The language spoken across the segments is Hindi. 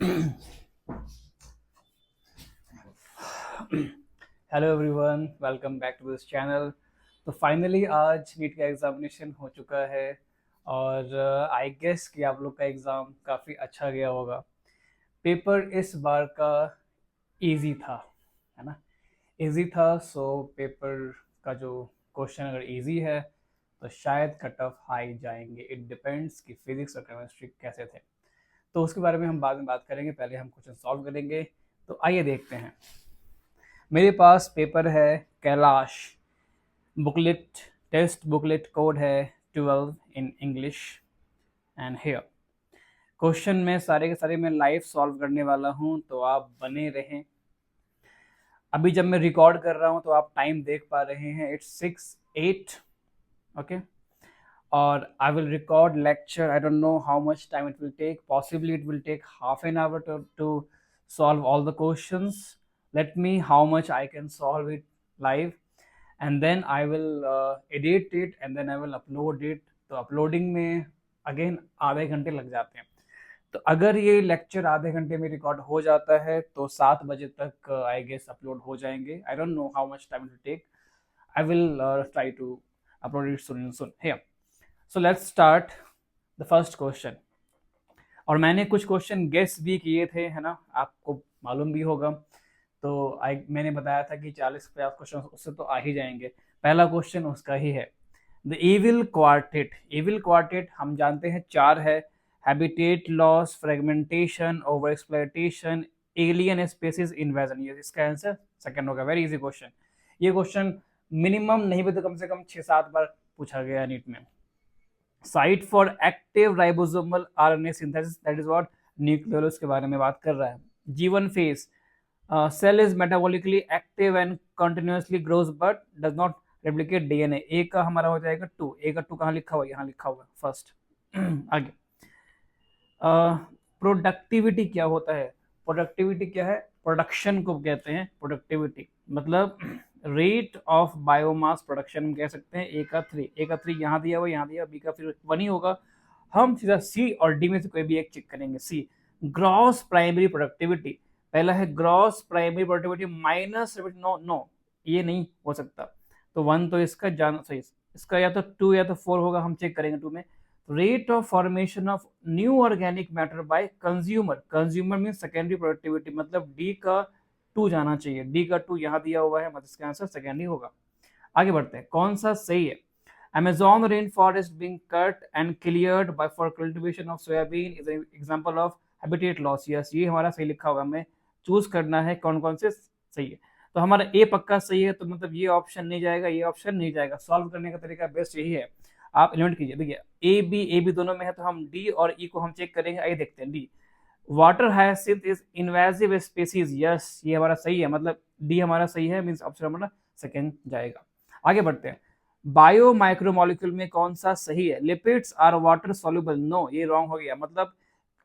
Hello everyone, welcome back to this channel. तो फाइनली आज नीट का एग्जामिनेशन हो चुका है और आई गेस कि आप लोग का एग्ज़ाम काफ़ी अच्छा गया होगा। पेपर इस बार का इजी था, है ना। इजी था, सो पेपर का जो क्वेश्चन अगर इजी है तो शायद कट ऑफ हाई जाएंगे। इट डिपेंड्स कि फिजिक्स और केमिस्ट्री कैसे थे, तो उसके बारे में हम बाद में बात करेंगे। पहले हम क्वेश्चन सॉल्व करेंगे। तो आइए देखते हैं। मेरे पास पेपर है कैलाश बुकलेट, टेस्ट बुकलेट कोड है 12 in English and here. Question में सारे के सारे मैं लाइव सॉल्व करने वाला हूं, तो आप बने रहें। अभी जब मैं रिकॉर्ड कर रहा हूं तो आप टाइम देख पा रहे हैं, इट्स 6:08, ओके। और I will record lecture. I don't know how much time it will take, possibly it will take half an hour to solve all the questions. Let me how much I can solve it live, and then I will edit it and then I will upload it. तो अपलोडिंग में अगेन आधे घंटे लग जाते हैं। तो अगर ये लेक्चर आधे घंटे में रिकॉर्ड हो जाता है तो 7 बजे तक आई गेस अपलोड हो जाएंगे। I don't know how much time to take. I will try to upload it soon here. So let's start the first question. और मैंने कुछ क्वेश्चन गेस भी किए थे, है ना, आपको मालूम भी होगा। तो मैंने बताया था कि 40-50 क्वेश्चन उससे तो आ ही जाएंगे। पहला क्वेश्चन उसका ही है। The evil quartet. Evil quartet हम जानते हैं चार है: habitat loss, fragmentation, over exploitation, alien species invasion. ये इसका आंसर सेकंड होगा। Very easy question. ये क्वेश्चन मिनिमम नहीं भी तो कम से कम 6-7 बार पूछा गया नीट में। Site for active ribosomal RNA synthesis, that is what nucleolus के बारे में बात कर रहा है। जीवन phase, cell is metabolically active and continuously grows but does not replicate DNA. A का हमारा हो जाएगा 2। ए का 2 कहाँ लिखा हुआ है? यहाँ लिखा हुआ है फर्स्ट। आगे, प्रोडक्टिविटी क्या होता है? प्रोडक्टिविटी क्या है? प्रोडक्शन को कहते हैं प्रोडक्टिविटी, मतलब रेट ऑफ बायोमास प्रोडक्शन हम कह सकते हैं। ए का 3, ए का 3 यहाँ दिया हुआ, यहाँ दिया, बी का फिर 1 ही होगा। हम सीधा सी और डी में से कोई भी एक चेक करेंगे। C, gross primary productivity. पहला है gross primary productivity minus, no no, ये नहीं हो सकता। तो 1 तो इसका जान सही, इसका या तो 2 या तो 4 होगा। हम चेक करेंगे 2 में। Rate of formation of new organic matter by consumer. Consumer mean secondary productivity, मतलब डी का 2 जाना चाहिए। डी का 2 यहाँ दिया हुआ है, मतलब इसका आंसर सेकेंडरी होगा। आगे बढ़ते हैं, कौन सा सही है? Amazon rainforest being cut and cleared by for cultivation of soybean is an example of habitat loss. Yes, ये हमारा सही लिखा होगा। हमें चूज करना है कौन कौन से सही है। तो हमारा ए पक्का सही है, तो मतलब ये ऑप्शन नहीं जाएगा, ये ऑप्शन नहीं जाएगा। सॉल्व करने का तरीका बेस्ट यही है, आप एलिमिनेट कीजिए। देखिए ए बी दोनों में है, तो हम डी और ई को हम चेक करेंगे। आइए देखते हैं। D, water hyacinth is invasive species. Yes, ये हमारा सही है, मतलब डी हमारा सही है, मींस ऑप्शन हमारा सेकंड जाएगा। आगे बढ़ते हैं। बायो माइक्रोमोलिक्यूल में कौन सा सही है? Lipids are water soluble. No, ये रॉन्ग हो गया, मतलब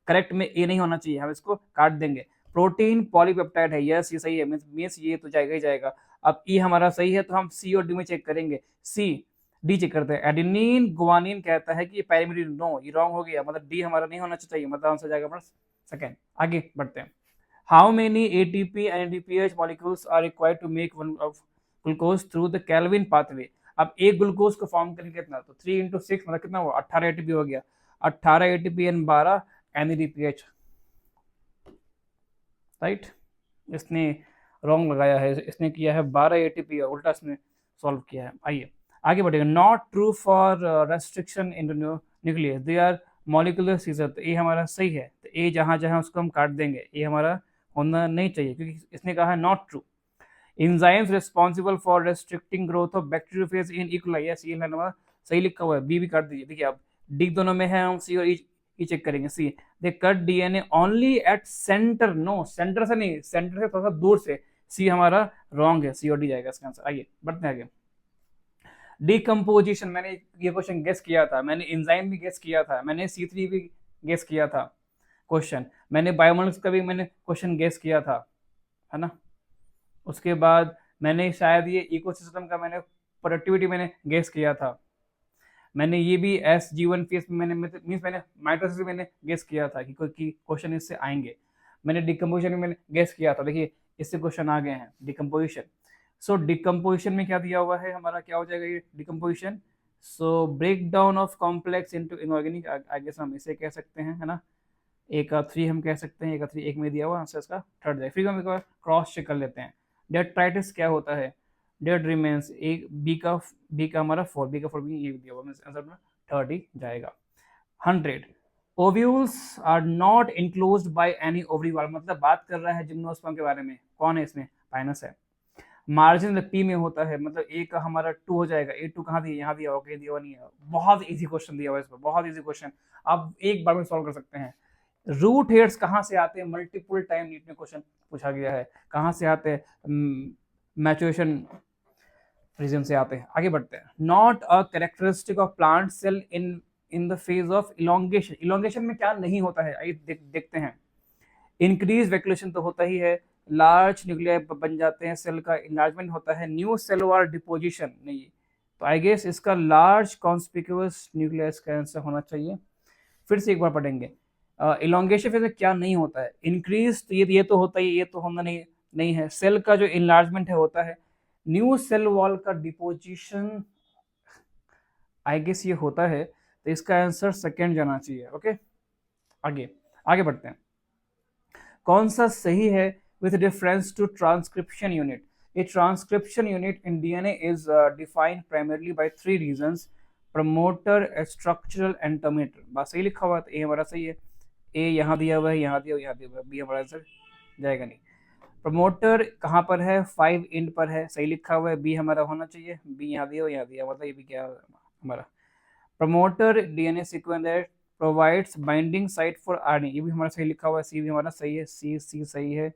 करेक्ट में ए नहीं होना चाहिए, हम इसको काट देंगे। प्रोटीन पॉलीपेप्टाइड है। यस, ये सही है, मींस ये तो जाएगा ही जाएगा। अब ई हमारा सही है, तो हम सी और डी में चेक करेंगे। सी, डी चेक करते हैं। एडेनिन गुआनिन कहता है कि पैरामिड। नो, ये रॉन्ग हो गया, मतलब डी हमारा नहीं होना चाहिए, मतलब आंसर जाएगा हमारा सेकेंड। आगे बढ़ते हैं। How many ATP and NADPH molecules are required to make one of glucose through the Calvin pathway. अब एक ग्लूकोज को फॉर्म करने कितना, तो 3 इंटू 6 मतलब कितना हुआ? 18 एटीपी हो गया। 18 एटीपी एंड 12 एनएडीपीएच, राइट। इसने रॉन्ग लगाया है, इसने किया है 12 एटीपी, उल्टा इसने सॉल्व किया है। आइए आगे बढ़ेगा। Not true for restriction in nucleus, they are molecular scissor. तो ये हमारा सही है, तो ए जहां जहां उसको हम काट देंगे, ये हमारा होना नहीं चाहिए, क्योंकि इसने कहा है not true. enzymes responsible for restricting growth of bacteriophage in E. coli। yes, ये हमारा सही लिखा हुआ है। बी भी काट दीजिए। देखिए अब डी दोनों में है, हम सी और ई चेक करेंगे। C, they cut DNA only at centre. No, centre से नहीं, सेंटर से थोड़ा सा दूर से। सी हमारा रॉन्ग है, सी और डी जाएगा इसका आंसर। आइए बढ़ते हैं आगे। डिकम्पोजिशन, मैंने ये क्वेश्चन गेस किया था, मैंने एंजाइम भी गेस किया था, मैंने C3 भी गेस किया था क्वेश्चन, मैंने बायोमोलिक्यूल्स का भी मैंने क्वेश्चन गेस किया था, है ना। उसके बाद मैंने शायद ये इकोसिस्टम का मैंने प्रोडक्टिविटी मैंने गेस किया था। मैंने ये भी एस जीवन फेस में मैंने मींस मैंने माइटोसिस मैंने गेस किया था कि कोई क्वेश्चन इससे आएंगे। मैंने डिकम्पोजिशन में मैंने गेस किया था, देखिए इससे क्वेश्चन आ गए हैं डिकम्पोजिशन। सो डिकम्पोजिशन में क्या दिया हुआ है हमारा, क्या हो जाएगा ये decomposition, so break down of complex into inorganic, I guess हम इसे कह सकते हैं, है ना। ए का 3 हम कह सकते हैं, ए का 3 एक में दिया हुआ आंसर इसका थर्ड जाएगा। फिर हम एक बार क्रॉस चेक कर लेते हैं। डेट्राइटिस क्या होता है, डेट रिमेन्स, एक बी का हमारा 4, बी का 4 भी ये दिया हुआ, आंसर अपना थर्ड ही जाएगा। 100 ovules are not enclosed by any ovary wall, मतलब बात कर रहा है जिम्नोस्पर्म के बारे में, कौन है इसमें, पाइनस है। मार्जिन पी में होता है, मतलब ए का हमारा 2 हो जाएगा, ए 2 कहाँ दिया, यहाँ दिया हुआ, कहीं दिया हुआ नहीं है। बहुत इजी क्वेश्चन दिया हुआ है इस पर, बहुत इजी क्वेश्चन, आप एक बार में सॉल्व कर सकते हैं। रूट हेड्स कहाँ से आते हैं, मल्टीपल टाइम नीट में क्वेश्चन पूछा गया है, कहाँ से आते हैं, मैचुरेशन रीजन से आते हैं। आगे बढ़ते हैं। Not a characteristic of plant cell in the phase of elongation, elongation में क्या नहीं होता है, आइए देखते हैं। इंक्रीज वैक्यूलेशन तो होता ही है, लार्ज न्यूक्लियाई बन जाते हैं, सेल का इनलार्जमेंट होता है, न्यू सेलुलर डिपोजिशन नहीं, तो आई गेस इसका लार्ज कॉन्स्पिक्यूअस न्यूक्लियस का आंसर होना चाहिए। फिर से एक बार पढ़ेंगे, इलोंगेशन फेज में क्या नहीं होता है, इंक्रीज तो ये तो होता ही, ये तो होना नहीं है। सेल का जो इनलार्जमेंट है होता है, न्यू सेल वॉल का डिपोजिशन आई गेस ये होता है, तो इसका आंसर सेकेंड जाना चाहिए। ओके, आगे बढ़ते हैं। कौन सा सही है with reference to transcription unit, a transcription unit in DNA is defined primarily by 3 regions, promoter, structural and terminator. बात सही लिखा हुआ है, तो ए हमारा सही है, ए यहाँ दिया हुआ है, यहाँ दिया हुआ, यहाँ दिया हुआ है, बी हमारा आंसर जाएगा नहीं। प्रमोटर कहाँ पर है, 5 इंड पर है, सही लिखा हुआ है, बी हमारा होना चाहिए, बी यहाँ दिया, यहाँ दिया, मतलब ये भी क्या हमारा। Promoter DNA sequence that provides binding site for RNA, ये भी हमारा सही लिखा हुआ है, सी भी हमारा सही है, सी सही है,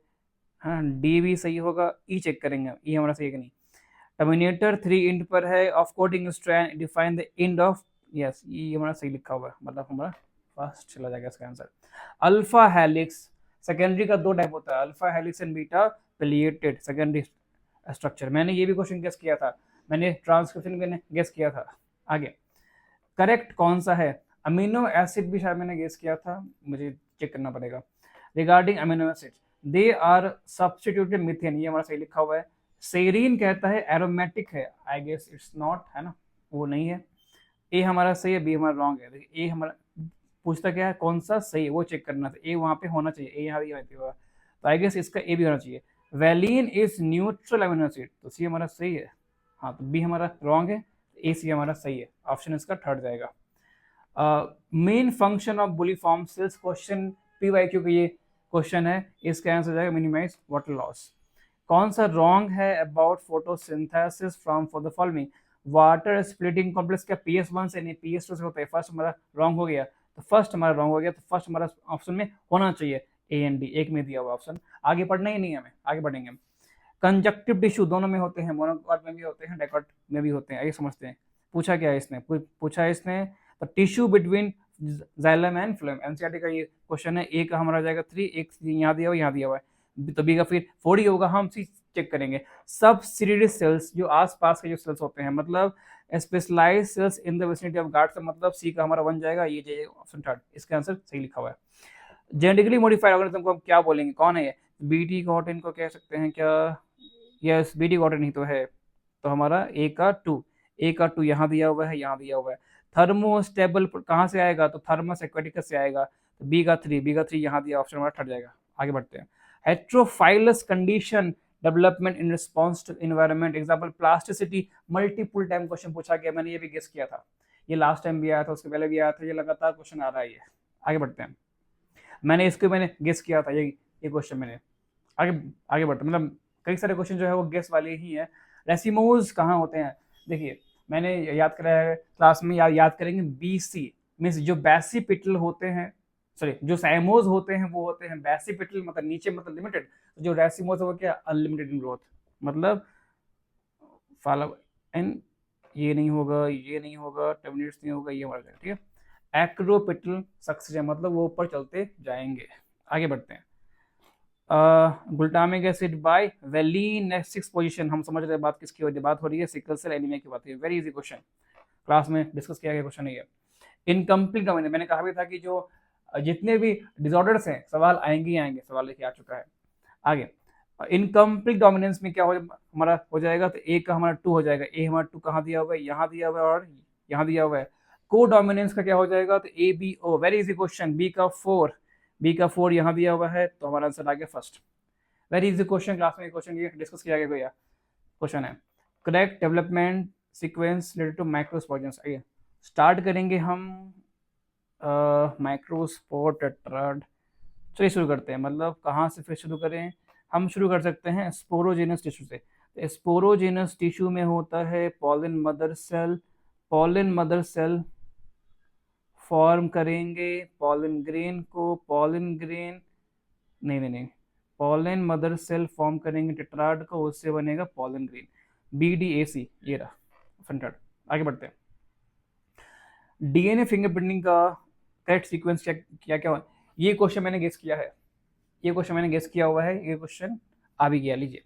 हाँ डी भी सही होगा, ई चेक करेंगे, ई हमारा सही है कि नहीं। टर्मिनेटर 3 इंड पर है, of coding strand define the end of, yes E हमारा सही लिखा हुआ है, मतलब हमारा फर्स्ट चला जाएगा इसका आंसर। अल्फा हेलिक्स सेकेंडरी का 2 टाइप होता है, alpha helix and beta pleated secondary structure. मैंने ये भी क्वेश्चन गेस किया था, मैंने ट्रांसक्रिप्शन में गेस किया था। आगे करेक्ट कौन सा है, अमीनो एसिड भी शायद मैंने गेस किया था, मुझे चेक करना पड़ेगा। Regarding amino acid they are substituted methane, ये हमारा सही लिखा हुआ है। सेरीन कहता है एरोमेटिक है, आई गेस इट्स नॉट, है ना, वो नहीं है। ए हमारा सही है, बी हमारा रॉन्ग है। देखिए ए हमारा पूछता क्या है, कौन सा सही है वो चेक करना था, ए वहाँ पे होना चाहिए, ए यहाँ होगा, तो आई गेस इसका ए भी होना चाहिए। Valine is neutral amino acid, तो सी हमारा सही है, हाँ तो बी हमारा रॉन्ग है, ए सी हमारा सही है, ऑप्शन इसका थर्ड जाएगा। Main function of bulliform cells, question PYQ का ये क्वेश्चन है, इसका आंसर जाएगा मिनिमाइज वाटर लॉस। कौन सा रॉन्ग है about photosynthesis from for the following, water splitting complex का PS1 से नहीं PS2 से होता है, फर्स्ट हमारा रॉन्ग हो गया, तो फर्स्ट हमारा रॉन्ग हो गया, तो फर्स्ट हमारा ऑप्शन में होना चाहिए ए एंड डी, एक में दिया हुआ ऑप्शन। आगे पढ़ना ही नहीं है हमें, आगे बढ़ेंगे हम। कंजक्टिव टिश्यू दोनों में होते हैं, मोनोकॉट में भी होते हैं, डाइकॉट में भी होते हैं, आइए समझते हैं। पूछा क्या है इसने, पूछा है इसने the tissue between xylem and phloem, NCERT का ये क्वेश्चन है। ए का हमारा जाएगा 3, एक यहाँ दिया हुआ, यहाँ दिया हुआ है, तो बी का फिर 4 ही होगा, हम सी चेक करेंगे। सब सिरिड सेल्स जो आसपास के जो सेल्स होते हैं, मतलब specialised cells in the vicinity of guard, मतलब सी का हमारा 1 जाएगा, ये जाएगा ऑप्शन थर्ड, इसका आंसर सही लिखा हुआ है। जेनेटिकली मॉडिफाइड ऑर्गेनिज्म को हम क्या बोलेंगे, कौन है ये, बीटी कॉटन को कह सकते हैं क्या, यस बीटी कॉटन ही तो है, तो हमारा ए का 2 यहाँ दिया हुआ है, यहाँ दिया हुआ है। थर्मोस्टेबल कहाँ से आएगा, तो थर्मस एक्वेटिकस से आएगा, तो बी का 3 यहाँ दिया, ऑप्शन हमारा थर्ड जाएगा। आगे बढ़ते हैं। Heterophyllous condition development in response to environment, example plasticity, multiple time question पूछा गया, मैंने ये भी गेस किया था, ये लास्ट टाइम भी आया था, उसके पहले भी आया था, ये लगातार क्वेश्चन आ रहा है ये। आगे बढ़ते हैं, मैंने गेस किया था ये क्वेश्चन मैंने। आगे बढ़ते, मतलब कई सारे क्वेश्चन जो है वो गेस वाले ही हैं। रेसिमोज कहाँ होते हैं, देखिए मैंने याद कराया है क्लास में, याद करेंगे BC मीन्स जो बैसिपिटल होते हैं, सॉरी जो साइमोज होते हैं वो होते हैं बैसिपिटल, मतलब नीचे मतलब लिमिटेड, जो रेसिमोज है वो क्या अनलिमिटेड इन ग्रोथ, मतलब फॉलो एन, ये नहीं होगा, ये नहीं होगा, टर्मिनेट्स नहीं होगा, ये हमारा ठीक है। एक्रोपिटल सक्सेशन, मतलब वो ऊपर चलते जाएंगे। आगे बढ़ते हैं। Glutamic acid by valine, next 6 position, हम समझ रहे हैं बात किसकी हो रही है, बात हो रही है सिकल सेल एनीमिया की बात है, वेरी इजी क्वेश्चन, क्लास में डिस्कस किया गया क्वेश्चन है ये। इनकम्प्लीट डोमिनेंस, मैंने कहा भी था कि जो जितने भी डिसऑर्डर्स हैं सवाल आएंगे ही आएंगे, सवाल लेके आ चुका है। आगे इनकम्प्लीट डोमिनेंस में क्या हो हमारा हो जाएगा, तो ए का हमारा 2 हो जाएगा। ए हमारा 2 कहाँ दिया हुआ है, यहाँ दिया हुआ है और यहाँ दिया हुआ है। को डोमिनेंस का क्या हो जाएगा, तो A B O, very easy question. B का 4 यहाँ दिया हुआ है, तो हमारा आंसर आ गया first. Very easy question, class में क्वेश्चन ये डिस्कस किया गया क्वेश्चन है। Correct development sequence related to microsporogenesis. आइए स्टार्ट करेंगे हम माइक्रोस्पोर टेट्राड। चलिए शुरू करते हैं, मतलब कहाँ से फिर शुरू करें, हम शुरू कर सकते हैं स्पोरोजेनस टिश्यू से। तो स्पोरोजेनस टिश्यू में होता है pollen mother cell. Pollen mother cell form करेंगे पॉलन ग्रेन को, पॉलन ग्रेन नहीं, पॉलन मदर सेल फॉर्म करेंगे टेट्राड को, उससे बनेगा पॉलन ग्रेन। BDAC ये रहा फ्रंटर्ड। आगे बढ़ते हैं। डीएनए फिंगरप्रिंटिंग का करेक्ट सीक्वेंस क्या क्या हुआ, ये क्वेश्चन मैंने गेस किया है, ये क्वेश्चन मैंने गेस किया हुआ है, ये क्वेश्चन आ भी गया। लीजिए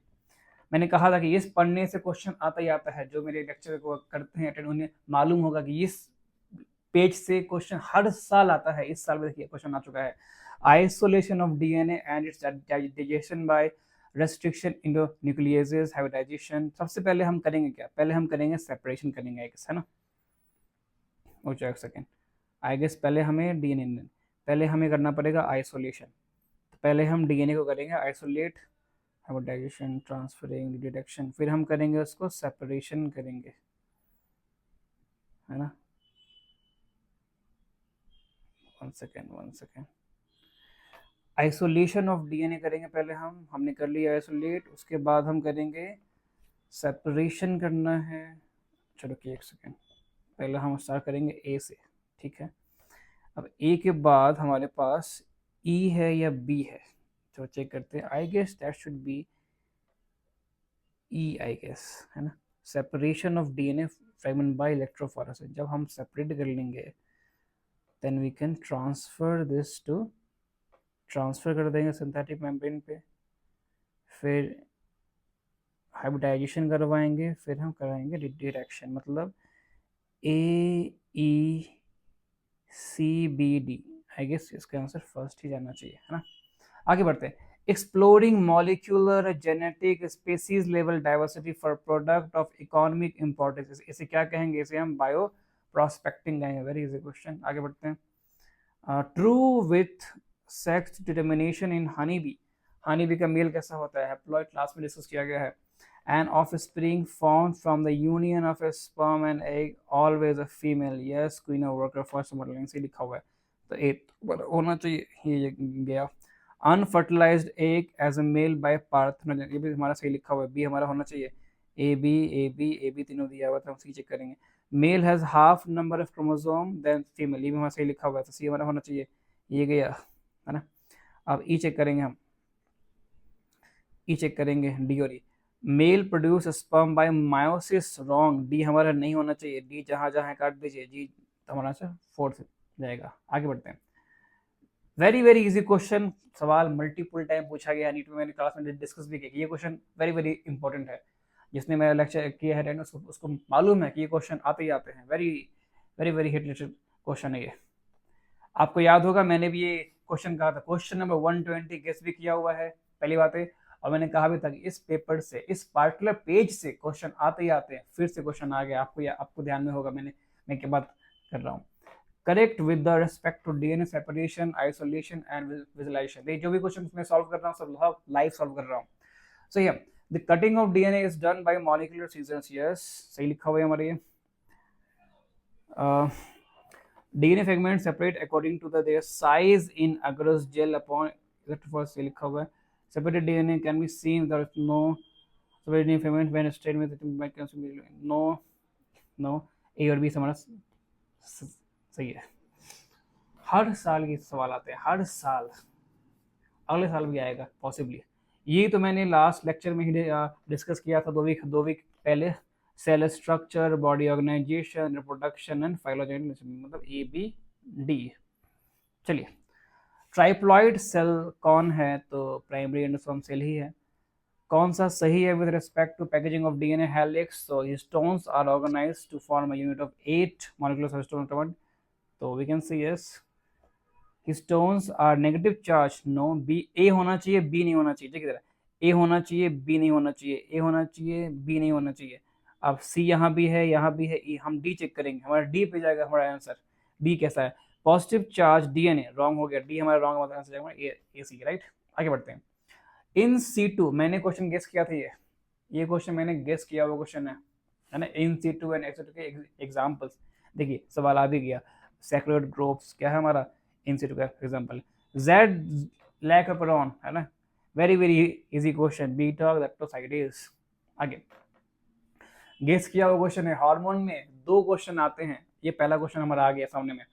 मैंने कहा था कि इस पढ़ने से क्वेश्चन आता ही आता है, जो मेरे लेक्चर को करते हैं अटेंड, उन्हें मालूम होगा कि इस पेज से क्वेश्चन हर साल आता है। इस साल में देखिए क्वेश्चन आ चुका है, isolation of DNA and its digestion by restriction endonucleases hybridization. सबसे पहले हम करेंगे क्या, पहले हम करेंगे सेपरेशन करेंगे, है ना। हो जाएगा सेकेंड, आई गेस पहले हमें डीएनए, पहले हमें करना पड़ेगा आइसोलेशन। तो पहले हम डीएनए को करेंगे आइसोलेट, हाइब्रिडाइजेशन, ट्रांसफरिंग, डिटेक्शन, फिर हम करेंगे उसको सेपरेशन करेंगे, है ना। One second, isolation of DNA करेंगे पहले हमने कर लिया आइसोलेट, उसके बाद हम करेंगे सेपरेशन करना है। चलो कि एक सेकेंड, पहले हम स्टार्ट करेंगे ए से, ठीक है। अब ए के बाद हमारे पास ई है या बी है, तो चेक करते हैं। I guess that should be E, I guess, है ना। Separation of DNA fragment by electrophoresis, जब हम सेपरेट कर लेंगे then we can transfer this to, transfer कर देंगे सिंथेटिक मेम्ब्रेन पे, फिर हाइब्रिडाइजेशन करवाएंगे, फिर हम कराएंगे डिटेक्शन, मतलब AECBD। आई गेस इसका आंसर फर्स्ट ही जाना चाहिए, है ना। आगे बढ़ते हैं। Exploring molecular genetic species level diversity for product of economic importance, इसे क्या कहेंगे, इसे हम बायो प्रोस्पेक्टिंग कहेंगे। वेरी इजी क्वेश्चन, आगे बढ़ते हैं। True with sex determination in honey bee, honey bee का मेल कैसा होता है, हैप्लॉइड, क्लास में डिस्कस किया गया है। An offspring formed from the union of a sperm and egg, always a female. Yes, queen of worker first modeling से लिखा हुआ है, तो 8 होना चाहिए ये गया। Unfertilized egg as a male by parthenogenesis, ये भी हमारा सही लिखा हुआ है, बी हमारा होना चाहिए। ए बी तीनों दिया हुआ था, हम सी चेक करेंगे। Male has half number of chromosome then female, ये भी हमारा सही लिखा हुआ है, तो सी हमारा होना चाहिए, ये गया, है ना। अब ई चेक करेंगे हम, ई चेक करेंगे डी और E. Male produce sperm by meiosis, wrong, D हमारा नहीं होना चाहिए, डी जहां जहां काट दीजिए, जी हमारा आंसर फोर्थ जाएगा। आगे बढ़ते हैं। वेरी वेरी इजी क्वेश्चन, सवाल मल्टीपल टाइम पूछा गया, नीट में मैंने क्लास में डिस्कस भी किया। ये क्वेश्चन वेरी वेरी इंपॉर्टेंट है, जिसने मेरा लेक्चर किया है उसको मालूम है कि ये क्वेश्चन आते ही आते हैं। Very very very hit listed question है ये। आपको याद होगा मैंने भी ये क्वेश्चन कहा था, क्वेश्चन नंबर 120 गेस भी किया हुआ है पहली बात है, और मैंने कहा भी था कि इस पेपर से, इस पार्टिकुलर पेज से क्वेश्चन आते ही आते हैं। फिर से क्वेश्चन आ गया, आपको ध्यान में होगा मैं क्या बात कर रहा हूँ। Correct with the respect to DNA separation, isolation and visualisation. ये जो भी क्वेश्चन मैं सॉल्व कर रहा हूँ सब लाइव सॉल्व कर रहा हूँ। सो ये the cutting of DNA is done by molecular scissors, yes सही लिखा हुआ है हमारे ये। DNA fragment separate according to their size in agarose gel upon electrophoresis, लिखा हुआ है। Separated DNA can be seen, there is no separated DNA fragment when stayed with no ए और बी हमारा सही है। हर साल ये सवाल आते हैं, हर साल, अगले साल भी आएगा पॉसिबली। ये तो मैंने लास्ट लेक्चर में ही डिस्कस किया था, 2 वीक पहले। Cell structure, body organisation, reproduction and phylogenetics, मतलब ABD। चलिए ट्राइप्लॉइड सेल कौन है, तो प्राइमरी एंडोसोम सेल ही है। कौन सा सही है with respect to packaging of DNA helix, तो histones are organized to form a unit of 8 molecular histone, तो we can say yes histones are negative charge, no. B, A होना चाहिए, बी नहीं होना चाहिए, ठीक है, ए होना चाहिए, बी नहीं होना चाहिए, ए होना चाहिए, बी नहीं होना चाहिए। अब सी यहाँ भी है, यहाँ भी है, ई, हम डी चेक करेंगे, हमारा डी पे जाएगा हमारा आंसर। डी कैसा है? पॉजिटिव चार्ज डीएनए, रॉन्ग हो गया, डी हमारा रॉन्ग, हमारा आंसर जाएगा ए सी, राइट। आगे बढ़ते हैं। इन सी टू, मैंने क्वेश्चन गेस किया था, ये क्वेश्चन मैंने गेस किया हुआ क्वेश्चन है ना। इन सी टू एंड एक्सेट्रा के एग्जाम्पल्स, देखिए सवाल आ भी गया। सेक्रेट ग्रुप्स क्या है हमारा? इन सी टू का एग्जाम्पल। जेड लैक अपरॉन, है ना, very very easy question, beta galactosidase. आगे गेस किया हुआ क्वेश्चन है। हार्मोन में दो क्वेश्चन आते हैं, ये पहला क्वेश्चन हमारा आ गया सामने में।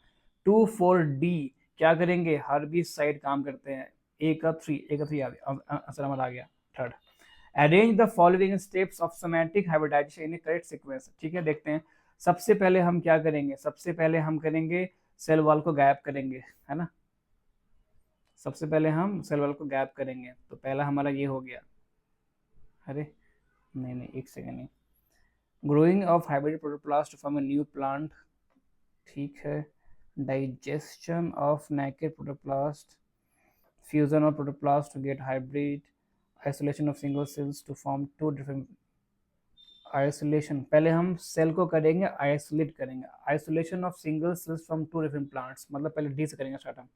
2,4-D क्या करेंगे? हर्बिसाइड काम करते हैं। ए का थ्री आंसर हमारा आ गया। Third, arrange the following steps of somatic hybridisation in correct sequence, ठीक है। देखते हैं, सबसे पहले हम क्या करेंगे? सबसे पहले हम करेंगे सेल वॉल को गायब करेंगे, है ना। सबसे पहले हम सेल वॉल को गायब करेंगे, तो पहला हमारा ये हो गया। अरे नहीं, एक सेकेंड, नहीं। Growing of hybrid protoplast to form a new plant, ठीक है। Digestion of naked protoplast, fusion of protoplast to get hybrid, isolation of single cells to form two different. Isolation, पहले हम सेल को करेंगे आइसोलेट करेंगे, isolation of single cells from two different plants, मतलब पहले डी से करेंगे स्टार्ट हम,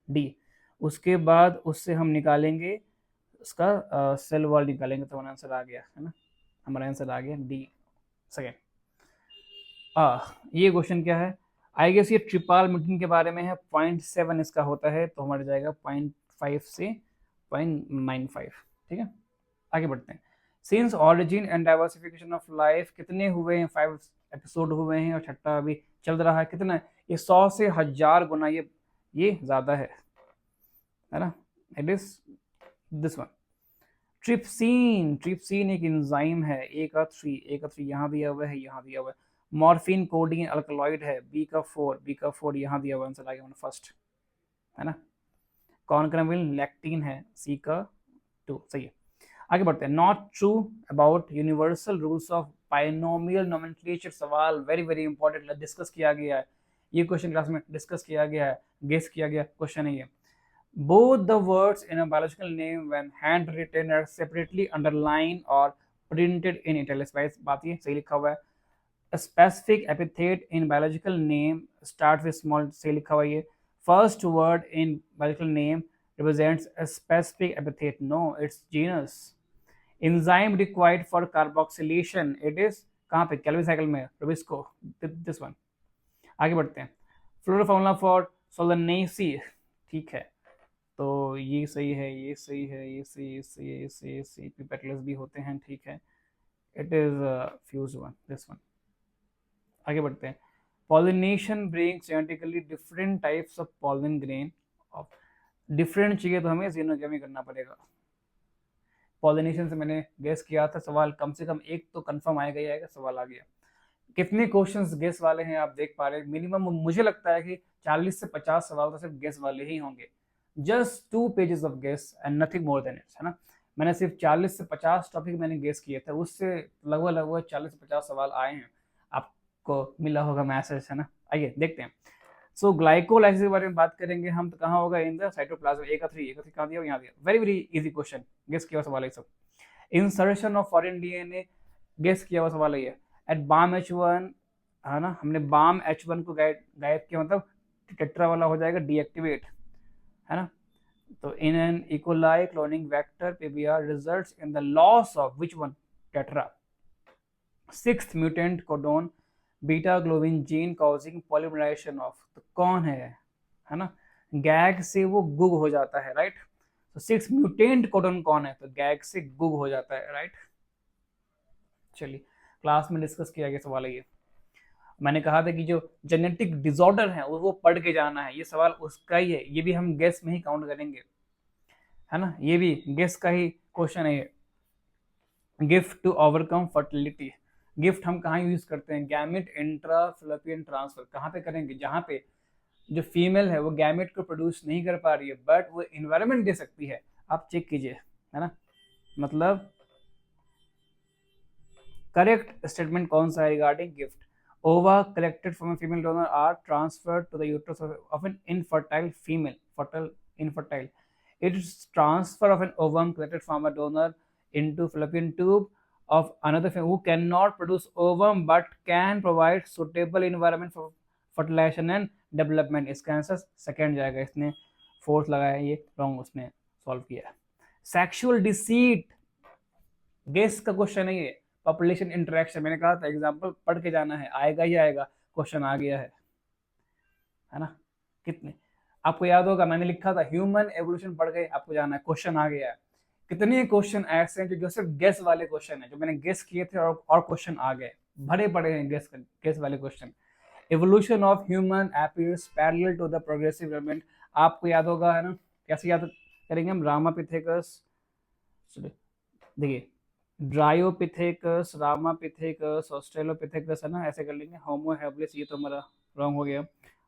डी। उसके बाद उससे हम निकालेंगे उसका सेल वॉल निकालेंगे, तो हमारा आंसर आ गया, है ना। हमारा आंसर आ गया डी सेकेंड। ये क्वेश्चन क्या है? आई गेस ये ट्रिपल मीटिंग के बारे में है। 0.7 इसका होता है, तो हमारा जाएगा 0.5 से 0.95, ठीक है। आगे बढ़ते हैं। Since origin and diversification of life कितने हुए हैं? 5 एपिसोड हुए हैं और छठा अभी चल रहा है। कितना है ये? 100 से 1000 गुना ये ज्यादा है ना। It is this one. Trypsin एक एंजाइम है। ए का थ्री यहाँ दिया हुआ है, यहाँ दिया हुआ है। मॉर्फिन कोडीन अल्कलॉइड है। बी का 4 यहाँ दिया हुआ, आंसर आ गया फर्स्ट, है ना। कॉनक्रमिल लैक्टीन है। सी का 2 सही है। आगे बढ़ते हैं। Not true about universal rules of binomial nomenclature, सवाल वेरी वेरी इंपॉर्टेंट, डिस्कस किया गया है ये क्वेश्चन, क्लास में डिस्कस किया गया है, गेस किया गया क्वेश्चन है ये। Both the words in a biological name when handwritten are separately underlined or printed in italics, बात ये सही लिखा हुआ है। A specific epithet in biological name start with small, सही लिखा हुआ है ये। First word in biological name represents a specific epithet, no, it's genus। Enzyme required for carboxylation, it is कहाँ पे? Calvin cycle में, Rubisco, this one। आगे बढ़ते हैं। Fluoroformula for Solanaceae, ठीक है, तो ये सही है, ये सही है, ये सही, ये सही, ये सही, ये सही, पिपेटलेस भी होते हैं, ठीक है। It is fuse one, this one. आगे बढ़ते हैं। Pollination brings genetically different types of pollen grain of, different चाहिए तो हमें जीनोकेमी करना पड़ेगा। पॉलिनेशन से मैंने गेस किया था, सवाल कम से कम एक तो कंफर्म आएगा ही आएगा, सवाल आ गया। कितने क्वेश्चंस गेस वाले हैं आप देख पा रहे हैं? मिनिमम मुझे लगता है कि 40 से 50 सवाल तो सिर्फ गेस वाले ही होंगे। Just 2 pages of guess and nothing more than it, है ना। मैंने सिर्फ 40 से 50 टॉपिक मैंने गेस किए थे, उससे लगभग 40 से 50 सवाल आए हैं, आपको मिला होगा मैसेज, है ना। आइए देखते हैं। सो ग्लाइकोलाइसिस के बारे में बात करेंगे हम, तो कहाँ होगा? In the cytoplasm. ए का 3 कहाँ दिया? यहाँ दिया। Very very easy question, guess किया हुआ सवाल है सब। Insertion of foreign DNA, guess किया हुआ सवाल है ये। एट बाम H1, है ना, हमने बाम H1 को गायब किया, मतलब टेट्रा वाला हो जाएगा डीएक्टिवेट, है ना। तो in an E coli cloning vector PBR results in the loss of which one? Tetra. 6th mutant codon beta globin gene causing polymerisation of, तो कौन है ना। गैग से वो गुग हो जाता है, राइट। तो 6th म्यूटेंट कोडोन कौन है? तो गैग से गुग हो जाता है, राइट। चलिए, क्लास में डिस्कस किया गया सवाल है ये। मैंने कहा था कि जो जेनेटिक डिसऑर्डर है वो पढ़ के जाना है, ये सवाल उसका ही है, ये भी हम गेस में ही काउंट करेंगे, है ना। ये भी गेस का ही क्वेश्चन है ये। GIFT to overcome fertility, GIFT हम कहाँ यूज करते हैं? गैमेट इंट्रा फिलोपियन ट्रांसफर, कहाँ पे करेंगे? जहाँ पे जो फीमेल है वो गैमेट को प्रोड्यूस नहीं कर पा रही है, बट वो इन्वायरमेंट दे सकती है। आप चेक कीजिए, है ना। मतलब करेक्ट स्टेटमेंट कौन सा है regarding GIFT? Ova collected from a female donor are transferred to the uterus of an infertile female. fertile, infertile. It's transfer of an ovum collected from a donor into fallopian tube of another female who cannot produce ovum but can provide suitable environment for fertilization and development. इसका आंसर सेकंड जाएगा, इसने फोर्थ लगाया, ये रॉन्ग उसने सॉल्व किया. सेक्सुअल डिसीट, गेस का क्वेश्चन है ये. पॉपुलेशन इंटरेक्शन, मैंने कहा था एग्जांपल पढ़ के जाना है, आएगा ही आएगा. क्वेश्चन आ गया है ना. कितने आपको याद होगा, मैंने लिखा था ह्यूमन एवोल्यूशन पढ़ गए, आपको जाना है, क्वेश्चन आ गया है. कितने क्वेश्चन ऐसे हैं जो सिर्फ गेस वाले क्वेश्चन है, जो मैंने गेस किए थे और क्वेश्चन आ गए, भरे पड़े हैं गेस वाले question. Evolution of human appears parallel to the progressive development, आपको याद होगा है ना. कैसे याद करेंगे हम? रामापिथेकस, देखिए ड्रायोपिथेकस, रामापिथेकस, ऑस्ट्रेलोपिथेकस है ना, ऐसे कर लेंगे. होमो हैबिलिस, ये तो हमारा रॉन्ग हो गया.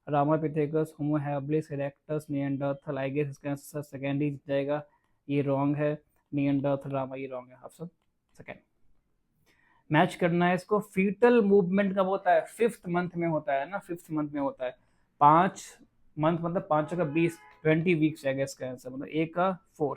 Ramapithecus, Homo habilis, erectus, Neanderthal, I guess इसका आंसर सेकेंड ही जाएगा, ये रॉन्ग है. निएंडरथल, रामा, ये रॉन्ग है, ऑप्शन सेकेंड. मैच करना है इसको. फीटल मूवमेंट कब होता है? 5th मंथ में होता है ना, 5th मंथ में होता है. 5 मंथ मतलब 5 का 20, 20 वीक्स जाएगा इसका आंसर. मतलब ए का 4,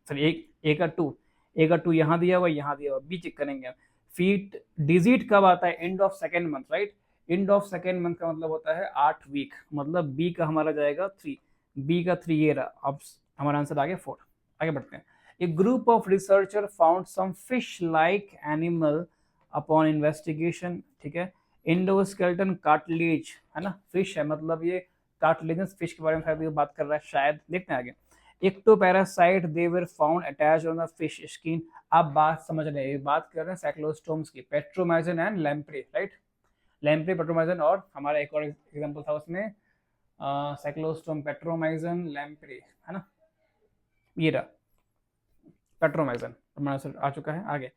सॉरी ए का 2, ए का 2 यहाँ दिया हुआ, यहाँ दिया हुआ, बी चेक करेंगे. फीट डिजिट कब आता है? End of second month, right. End of second month का मतलब होता है 8 वीक, मतलब बी का हमारा जाएगा 3, बी का 3 ये रहा. अब हमारा आंसर आ गया 4. आगे बढ़ते हैं. A group of researcher found some fish like animal upon investigation, ठीक है. इंडोस्केलेटन कार्टिलेज है ना, फिश है, मतलब ये कार्टिलेजस फिश के बारे में शायद ये बात कर रहा है, शायद. देखते हैं आगे. Ectoparasite they were found attached on the fish skin. आप बात समझ रहे हैं, बात कर रहे हैं साइक्लोस्टोम्स की, Petromyzon and lamprey, right. Lamprey, Petromyzon, और हमारा एक और एग्जांपल था उसमें साइक्लोस्टोम, पेट्रोमाइजन, लैम्प्रे, है ना. ये रहा पेट्रोमाइजन, हमारा आंसर आ चुका है. आगे.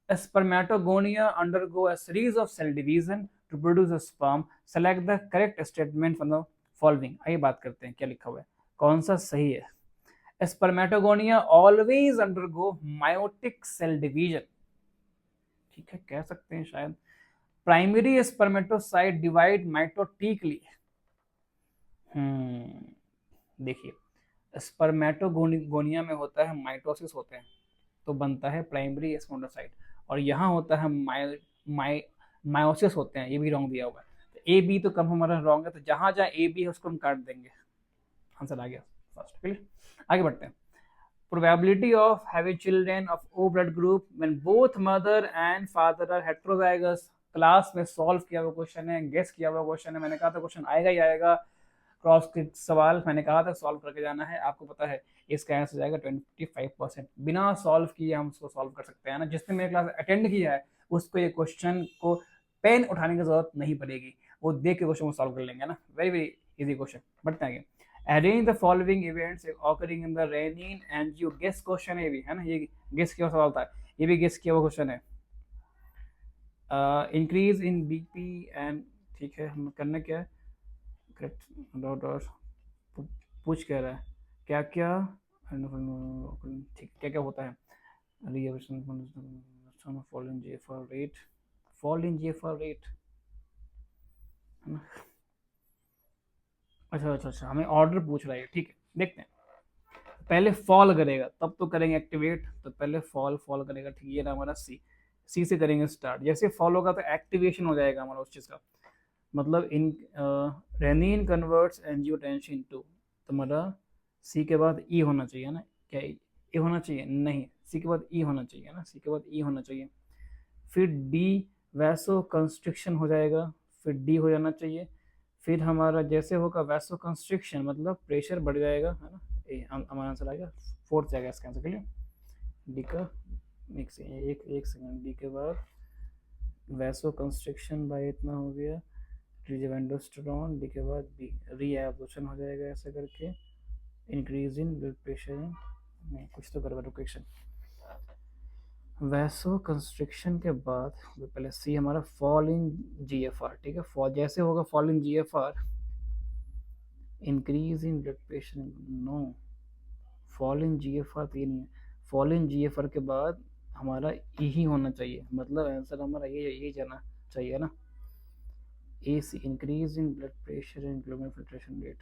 Spermatogonia undergo a series of cell division to produce a sperm. Select the correct statement from the following. आइए बात करते हैं क्या लिखा हुआ है, कौन सा सही है. Spermatogonia always undergo meiotic cell division, ठीक है, कह सकते हैं शायद. Primary spermatocyte divide mitotically. देखिए स्पर्मेटोगोनिया में होता है माइटोसिस होते हैं, तो बनता है प्राइमरी स्पर्मेटोसाइट, और यहाँ होता है मायोसिस होते हैं, ये भी रॉन्ग दिया हुआ है. तो ए बी तो कम हमारा रॉन्ग है, तो जहां जहां ए बी है उसको हम काट देंगे. आंसर आ गया फर्स्ट. क्लियर. आगे बढ़ते हैं. Probability of having children of O blood group when both mother and father are heterozygous. Class में सॉल्व किया हुआ क्वेश्चन है, गेस किया हुआ क्वेश्चन है. मैंने कहा था क्वेश्चन आएगा ही आएगा. क्रॉस के सवाल मैंने कहा था सॉल्व करके जाना है. आपको पता है इसका आंसर जाएगा 25%. बिना सॉल्व किए हम उसको सॉल्व कर सकते हैं ना. जिसने मेरे क्लास अटेंड किया है उसको ये क्वेश्चन को पेन उठाने की जरूरत नहीं पड़ेगी, वो देख के क्वेश्चन को सॉल्व कर लेंगे ना. Very very easy question. बढ़ते आगे. Arrange the following events occurring in the renin angio. Guess question है भी, है ना, ये गेस किया सवाल था, ये भी गेस किया हुआ क्वेश्चन है. इंक्रीज इन बीपी एंड, ठीक है, हम करना क्या है, करेक्ट डॉट और पूछ कह रहा है क्या क्या, ठीक, क्या क्या होता है. Fall in GFR rate, fall in GFR rate, है ना. अच्छा, हमें ऑर्डर पूछ रहा है, ठीक है, देखते हैं. पहले फॉल करेगा तब तो करेंगे एक्टिवेट, तो पहले फॉल करेगा, ठीक. ये ना हमारा सी से करेंगे स्टार्ट. जैसे फॉल होगा तो एक्टिवेशन हो जाएगा हमारा उस चीज़ का, मतलब इन रेनिन कन्वर्ट्स एंजियोटेंसिन टू. तो हमारा सी के बाद ई होना चाहिए ना, क्या ए होना चाहिए? नहीं, सी के बाद ई होना चाहिए ना, सी के बाद ई होना चाहिए. फिर डी वैसो कंस्ट्रिक्शन हो जाएगा, फिर डी हो जाना चाहिए. फिर हमारा जैसे होगा वैसो कंस्ट्रिक्शन मतलब प्रेशर बढ़ जाएगा, है ना. हमारा आंसर आएगा 4th जाएगा इसका आंसर के लिए. डी का एक सेकेंड, डी के बाद वैसो कंस्ट्रिक्शन बाय इतना हो गया, रिजेवेंडोस्टेरोन, डी के बाद बी रीएब्जॉर्प्शन हो जाएगा ऐसे करके. इंक्रीज इन ब्लड प्रेशर, नहीं कुछ तो गड़बड़ क्वेश्चन. वैसो कंस्ट्रिक्शन के बाद पहले सी हमारा फॉल इन जीएफआर, ठीक है. फॉल जैसे होगा fall in GFR, increase in blood pressure, no, fall in GFR तो ये नहीं है. फॉल इन जीएफआर के बाद हमारा ई ही होना चाहिए, मतलब आंसर हमारा ये जाना चाहिए ना. AC, increase in blood pressure and glomerular filtration rate,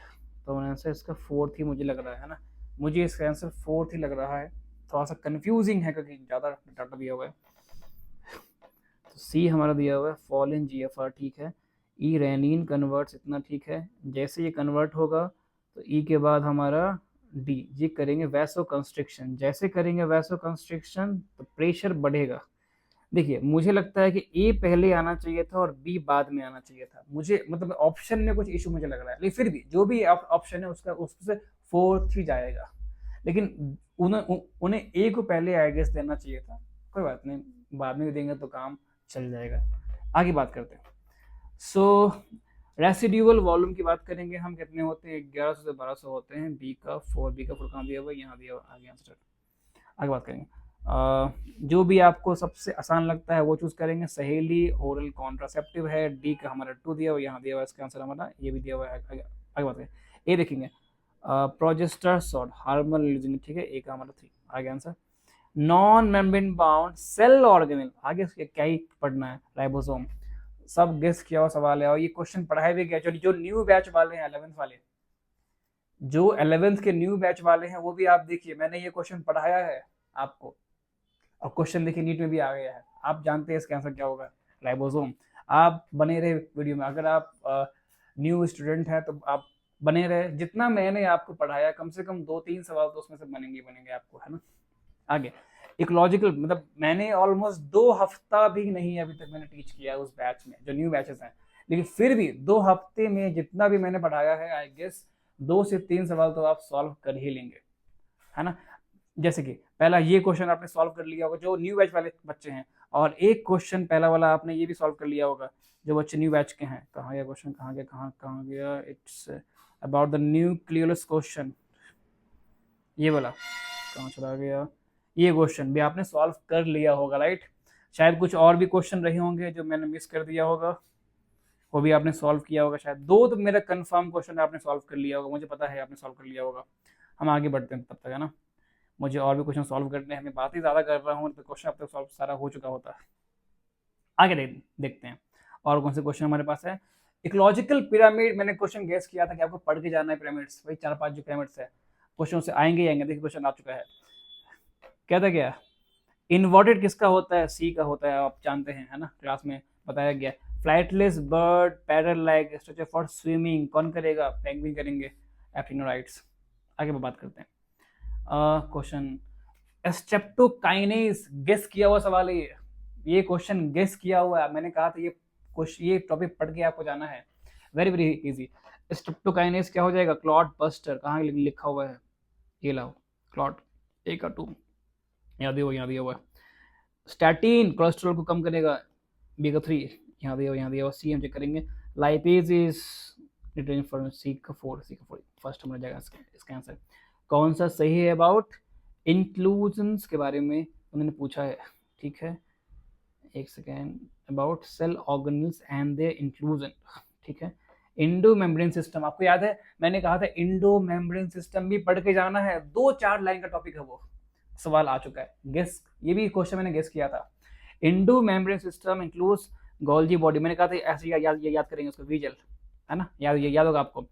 तो आंसर इसका 4th ही मुझे लग रहा है ना, मुझे इसका आंसर 4th ही लग रहा है। थोड़ा सा कंफ्यूजिंग है क्योंकि ज़्यादा डाटा दिया हुआ है। तो सी हमारा दिया हुआ है फॉल इन GFR, ठीक है। ई रेनिन कन्वर्ट्स, इतना ठीक है। जैसे ये कन्वर्ट होगा तो ई के बाद हमारा डी, ये करेंगे वैसो कंस्ट्रिक्शन। जैसे करेंगे वैसो कंस्ट्रिक्शन तो प्रेशर बढ़ेगा। देखिए मुझे लगता है कि ए पहले आना चाहिए था और बी बाद में आना चाहिए था। मुझे मतलब ऑप्शन में कुछ इशू मुझे लग रहा है, लेकिन फिर भी जो भी ऑप्शन है उसका उससे 4th ही जाएगा। लेकिन उन्हें ए को पहले आई गेस देना चाहिए था। कोई बात नहीं, बाद में भी देंगे तो काम चल जाएगा। आगे बात करते हैं। सो रेसिड्यूअल वॉल्यूम की बात करेंगे हम, कितने होते हैं? 1100 से 1200 होते हैं। बी का 4 कहाँ दिया हुआ है? यहाँ दिया हुआ। आगे आंसर, आगे बात करेंगे। जो भी आपको सबसे आसान लगता है वो चूज करेंगे। सहेली ओरल कॉन्ट्रासेप्टिव है। डी का हमारा 2 दिया हुआ, यहाँ दिया हुआ, इसका आंसर हमारा ये भी दिया हुआ है। आगे बात करें, ए देखेंगे प्रोजेस्टेरोन हार्मोन रिलीजिंग, ठीक है। ए का हमारा 3। आगे answer non membrane bound cell organelle, आगे क्या ही पढ़ना है? राइबोसोम। सब गेस किया हुआ सवाल है और ये क्वेश्चन पढ़ाया भी गया। जो न्यू बैच वाले हैं 11th वाले, जो 11th के न्यू बैच वाले हैं वो भी आप देखिए, मैंने ये क्वेश्चन पढ़ाया है आपको और क्वेश्चन देखिए नीट में भी आ गया है। आप जानते हैं इसका आंसर क्या होगा? राइबोसोम। आप बने रहे वीडियो में, अगर आप न्यू स्टूडेंट हैं तो आप बने रहे। जितना मैंने आपको पढ़ाया कम से कम 2-3 सवाल तो उसमें से बनेंगे आपको, है ना। आगे इकोलॉजिकल, मतलब मैंने ऑलमोस्ट 2 हफ्ता भी नहीं अभी तक मैंने टीच किया उस बैच में, जो न्यू बैचेस हैं, लेकिन फिर भी 2 हफ्ते में जितना भी मैंने पढ़ाया है आई गेस 2 से 3 सवाल तो आप सॉल्व कर ही लेंगे, है ना। जैसे कि पहला ये क्वेश्चन आपने सॉल्व कर लिया होगा जो न्यू बैच वाले बच्चे हैं, और एक क्वेश्चन पहला वाला आपने ये भी सॉल्व कर लिया होगा जो बच्चे न्यू बैच के हैं। कहाँ गया क्वेश्चन? कहाँ गया? It's about the nucleolus question, ये वाला कहाँ चला गया? ये क्वेश्चन भी आपने सॉल्व कर लिया होगा, राइट। शायद कुछ और भी क्वेश्चन रहे होंगे जो मैंने मिस कर दिया होगा, वो भी आपने सॉल्व किया होगा। शायद 2 तो मेरा कंफर्म क्वेश्चन आपने सॉल्व कर लिया होगा, मुझे पता है आपने सॉल्व कर लिया होगा। हम आगे बढ़ते हैं तब तक, है ना। मुझे और भी क्वेश्चन सॉल्व करने हैं, मैं बात ही ज़्यादा कर रहा हूँ तो क्वेश्चन अब तक सॉल्व सारा हो चुका होता है। आगे देखते हैं और कौन से क्वेश्चन हमारे पास है। इकोलॉजिकल पिरामिड, मैंने क्वेश्चन गेस किया था कि आपको पढ़ के जाना है पिरामिड्स, वही 4-5 जो पिरामिड्स है क्वेश्चन से आएंगे ही आएंगे। देखिए क्वेश्चन आ चुका है, क्या था क्या? इन्वर्टेड किसका होता है? सी का होता है, आप जानते हैं, है ना, क्लास में बताया गया। Flightless bird paddle like structure for swimming कौन करेगा? पेंगुइन करेंगे, एप्टिनोराइट्स। आगे बात करते हैं। क्वेश्चन स्ट्रेप्टोकाइनेज, गेस किया हुआ सवाल है ये क्वेश्चन गेस किया हुआ है। मैंने कहा था ये टॉपिक पढ़ के आपको जाना है, वेरी वेरी इजी। स्ट्रेप्टोकाइनेज क्या हो जाएगा? Clot buster. कहाँ लिखा हुआ है? ये लाओ, क्लॉट ए का 2, यहाँ दिया हुआ है। स्टैटिन कोलेस्ट्रॉल को कम करेगा, बी का 3, यहाँ दिया हुआ। सी हम चेक करेंगे। लाइपेज इज रिटेन फॉर सी का 4 फर्स्ट हमारा जाएगा इसका आंसर। कौन सा सही है? अबाउट इंक्लूजन्स के बारे में उन्होंने पूछा है, ठीक है। एक second, about cell organelles and their inclusion, ठीक है। इंडो मेम्ब्रेन सिस्टम, आपको याद है मैंने कहा था इंडो मेम्ब्रेन सिस्टम भी पढ़ के जाना है, 2-4 लाइन का टॉपिक है वो। सवाल आ चुका है, गेस, ये भी क्वेश्चन मैंने गेस किया था। Indo membrane system includes Golgi body, मैंने कहा था ऐसे याद करेंगे उसको, विजल, है ना, याद होगा आपको।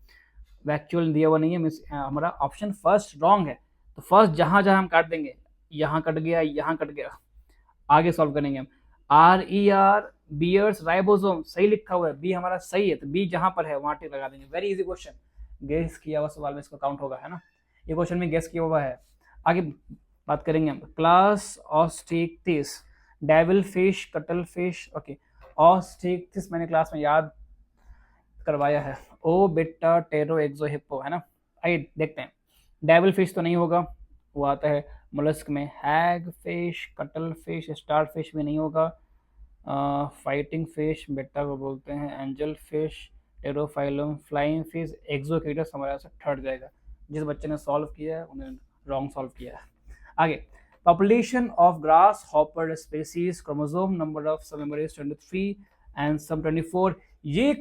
वैक्यूल दिया हुआ नहीं है, हमारा ऑप्शन फर्स्ट रॉन्ग है। तो फर्स्ट जहां हम काट देंगे, यहाँ कट गया, यहाँ कट गया। आगे सॉल्व करेंगे हम। RER बियर्स राइबोसोम सही लिखा हुआ है, बी हमारा सही है, तो बी जहां पर है वहां टिक लगा देंगे। वेरी इजी क्वेश्चन, गेस किया हुआ सवाल में इसको काउंट होगा, है ना। ये क्वेश्चन में गेस किया हुआ है। आगे बात करेंगे हम। क्लास ऑस्टिक्टिस, devil fish, cuttle fish, okay. ऑस्टिक्टिस मैंने क्लास में याद करवाया है, ओ बेटा टेरो एक्सो हिप्पो, है ना। आइए देखते हैं। डेविल फिश तो नहीं होगा, वो आता है मोलस्क में। Hag fish, cuttle fish, star fish भी नहीं होगा। फाइटिंग फिश बेटा को बोलते हैं। Angel fish, Pterophyllum, flying fish, Exocoetus हमारा थर्ड जाएगा। जिस बच्चे ने सॉल्व किया है उन्होंने रॉन्ग सॉल्व किया है। आगे, population of grasshopper species, chromosome number of some members 23 and some 24। ये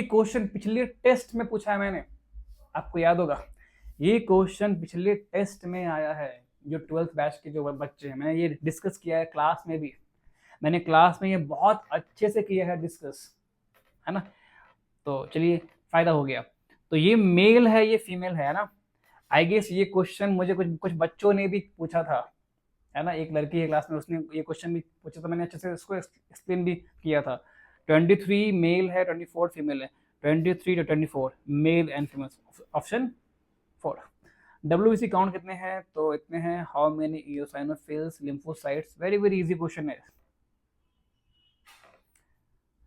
क्वेश्चन पिछले टेस्ट में पूछा है मैंने, आपको याद होगा। ये क्वेश्चन पिछले टेस्ट में आया है, जो 12th बैच के जो बच्चे हैं, मैंने ये डिस्कस किया है क्लास में भी। मैंने क्लास में ये बहुत अच्छे से किया है डिस्कस, है ना। तो चलिए फायदा हो गया। तो ये मेल है, ये फीमेल है ना। आई गेस ये क्वेश्चन मुझे कुछ कुछ बच्चों ने भी पूछा था, है ना। एक लड़की है क्लास में, उसने ये क्वेश्चन भी पूछा था, मैंने अच्छे से उसको एक्सप्लेन भी किया था। 23 मेल है, 24 फीमेल है। 23 to 24 male and female, option 4। WBC count कितने हैं, तो इतने हैं। How many eosinophils lymphocytes, very very easy question है।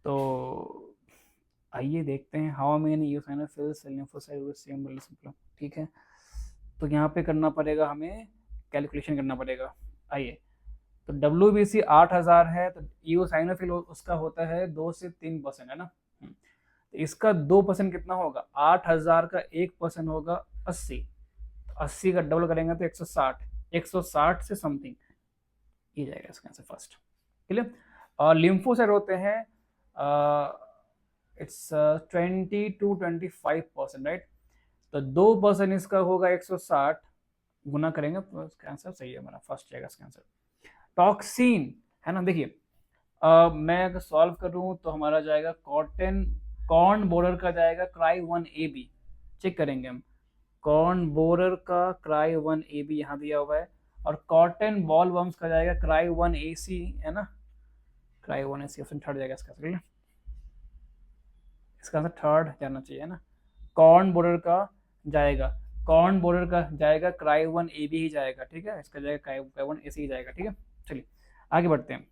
तो आइए देखते हैं, हाउ मेनी इओसिनोफिल्स लिम्फोसाइट्स, ठीक है। तो यहाँ पे करना पड़ेगा हमें, कैलकुलेशन करना पड़ेगा। आइए, तो WBC 8000 है, तो इओसाइनोफिल उसका होता है 2 से 3% है ना। तो इसका 2% कितना होगा, 8000 का 1% होगा 80। 80 का डबल करेंगे तो 160, 160 से समथिंग ये जाएगा इसका आंसर फर्स्ट। क्लियर। और लिम्फोसाइट होते हैं इट्स 20 to 25%, राइट। तो 2% इसका होगा 160, गुना करेंगे तो इसका आंसर सही है हमारा, फर्स्ट जाएगा इसका आंसर। टॉक्सिन है ना, देखिए मैं अगर सॉल्व करूं तो हमारा जाएगा कॉटन, कॉर्न बोरर का जाएगा क्राई 1AB। चेक करेंगे हम, कॉर्न बोरर का क्राई 1AB यहाँ दिया हुआ है, और कॉटन बॉल वर्म्स का जाएगा क्राई 1AC, है ना। क्राई 1AC ऑप्शन थर्ड जाएगा इसका आंसर। इसका आंसर थर्ड जाना चाहिए ना। कॉर्न बोरर का जाएगा, कॉर्न बोरर का जाएगा क्राई 1AB ही जाएगा, ठीक है। इसका जाएगा क्राई 1AC ही जाएगा, ठीक है। चलिए आगे बढ़ते हैं।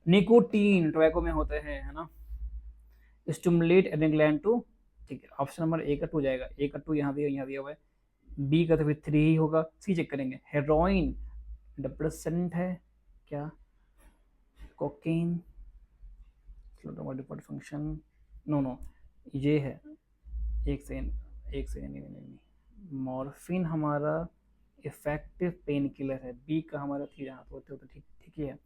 निकोटीन टोबैको में होते हैं, है ना। स्टिमुलेट एडिंग ग्लैंड टू, ठीक है। ऑप्शन नंबर ए का 2 जाएगा, ए का 2 यहाँ दिया हुआ है। बी का तो फिर 3 ही होगा। सी चेक करेंगे, हेरोइन डिप्रेसेंट है क्या, कोकेन, फंक्शन, नो नो ये है, एक सेकेंड एक सेकेंड, नहीं मॉर्फिन हमारा इफेक्टिव पेन किलर है। बी का हमारा 3 जहाँ होते हो तो ठीक ठीक ही है।